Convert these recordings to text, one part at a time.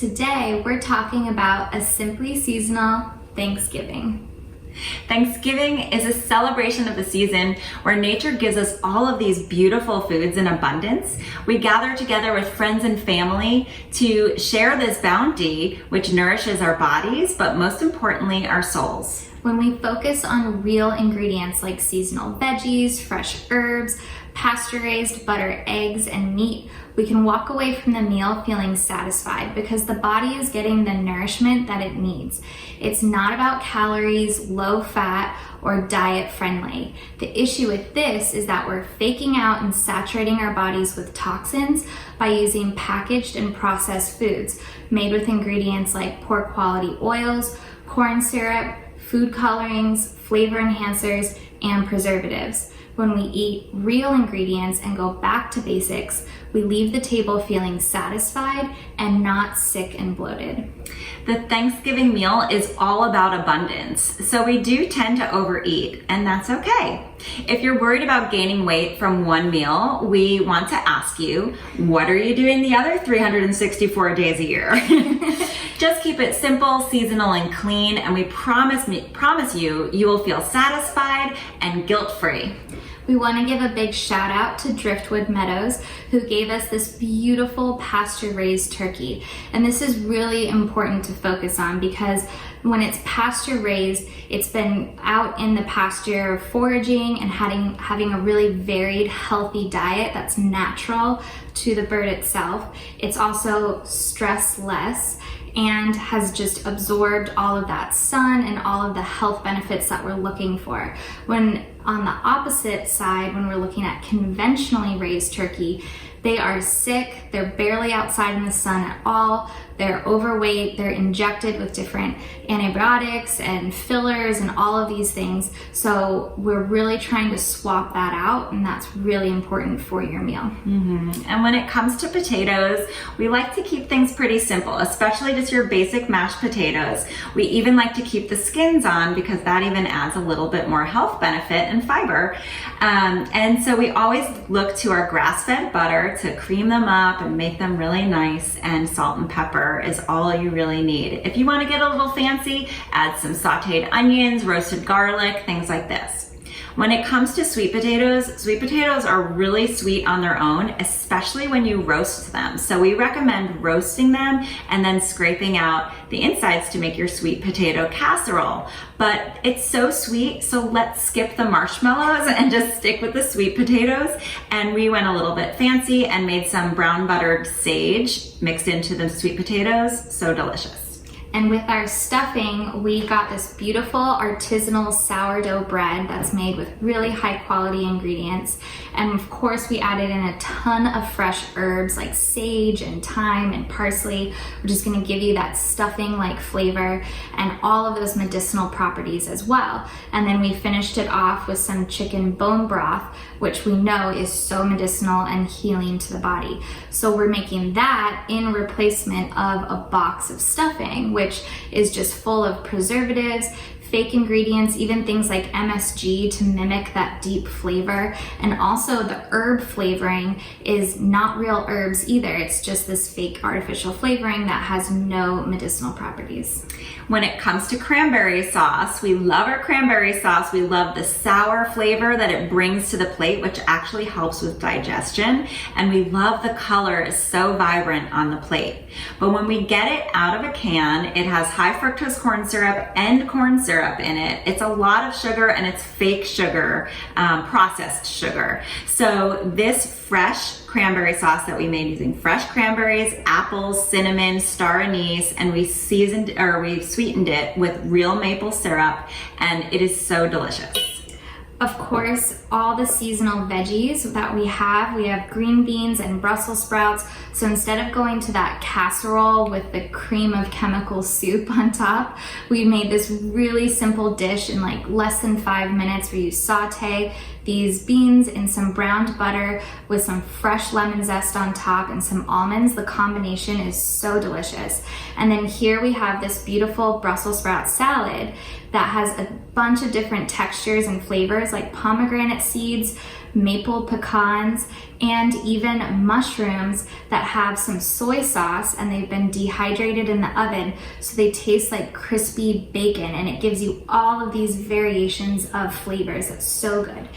Today, we're talking about a simply seasonal Thanksgiving. Thanksgiving is a celebration of the season where nature gives us all of these beautiful foods in abundance. We gather together with friends and family to share this bounty, which nourishes our bodies, but most importantly, our souls. When we focus on real ingredients like seasonal veggies, fresh herbs, pasture-raised butter, eggs, and meat, we can walk away from the meal feeling satisfied because the body is getting the nourishment that it needs. It's not about calories, low fat, or diet friendly. The issue with this is that we're faking out and saturating our bodies with toxins by using packaged and processed foods made with ingredients like poor quality oils, corn syrup, food colorings, flavor enhancers, and preservatives. When we eat real ingredients and go back to basics, we leave the table feeling satisfied and not sick and bloated. The Thanksgiving meal is all about abundance, so we do tend to overeat, and that's okay. If you're worried about gaining weight from one meal, we want to ask you, what are you doing the other 364 days a year? Just keep it simple, seasonal, and clean, and we promise you will feel satisfied and guilt-free. We want to give a big shout out to Driftwood Meadows, who gave us this beautiful pasture-raised turkey. And this is really important to focus on because when it's pasture-raised, it's been out in the pasture foraging and having a really varied, healthy diet that's natural to the bird itself. It's also stress-less and has just absorbed all of that sun and all of the health benefits that we're looking for. When on the opposite side, when we're looking at conventionally raised turkey, they are sick, they're barely outside in the sun at all, they're overweight, they're injected with different antibiotics and fillers and all of these things. So we're really trying to swap that out, and that's really important for your meal. And when it comes to potatoes, we like to keep things pretty simple, especially just your basic mashed potatoes. We even like to keep the skins on because that even adds a little bit more health benefit and fiber. And so we always look to our grass-fed butter to cream them up and make them really nice, and salt and pepper is all you really need. If you want to get a little fancy, add some sauteed onions, roasted garlic, things like this. When it comes to sweet potatoes are really sweet on their own, especially when you roast them. So we recommend roasting them and then scraping out the insides to make your sweet potato casserole. But it's so sweet, so let's skip the marshmallows and just stick with the sweet potatoes. And we went a little bit fancy and made some brown buttered sage mixed into the sweet potatoes. So delicious. And with our stuffing, we got this beautiful artisanal sourdough bread that's made with really high quality ingredients. And of course, we added in a ton of fresh herbs like sage and thyme and parsley, which is gonna give you that stuffing-like flavor and all of those medicinal properties as well. And then we finished it off with some chicken bone broth, which we know is so medicinal and healing to the body. So we're making that in replacement of a box of stuffing, which is just full of preservatives, fake ingredients, even things like MSG to mimic that deep flavor. And also the herb flavoring is not real herbs either. It's just this fake artificial flavoring that has no medicinal properties. When it comes to cranberry sauce, we love our cranberry sauce. We love the sour flavor that it brings to the plate, which actually helps with digestion. And we love the color, it's so vibrant on the plate. But when we get it out of a can, it has high fructose corn syrup and corn syrup in it. It's a lot of sugar, and it's fake sugar, processed sugar. So this fresh cranberry sauce that we made using fresh cranberries, apples, cinnamon, star anise, and we sweetened it with real maple syrup, and it is so delicious. Of course, all the seasonal veggies that we have green beans and Brussels sprouts. So instead of going to that casserole with the cream of chemical soup on top, we made this really simple dish in like less than 5 minutes where you saute these beans in some browned butter with some fresh lemon zest on top and some almonds. The combination is so delicious. And then here we have this beautiful Brussels sprout salad that has a bunch of different textures and flavors like pomegranate seeds, maple pecans, and even mushrooms that have some soy sauce and they've been dehydrated in the oven so they taste like crispy bacon, and it gives you all of these variations of flavors. It's so good.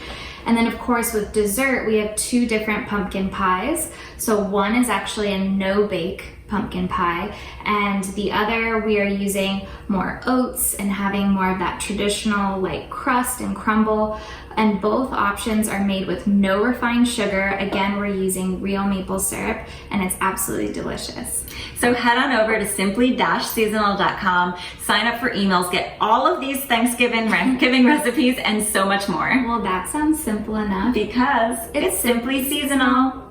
And then of course with dessert, we have 2 different pumpkin pies. So one is actually a no-bake pumpkin pie, and the other we are using more oats and having more of that traditional like crust and crumble. And both options are made with no refined sugar. Again, we're using real maple syrup, and it's absolutely delicious. So head on over to simply-seasonal.com, sign up for emails, get all of these Thanksgiving recipes and so much more. Well, that sounds simple enough. Because it's simply seasonal.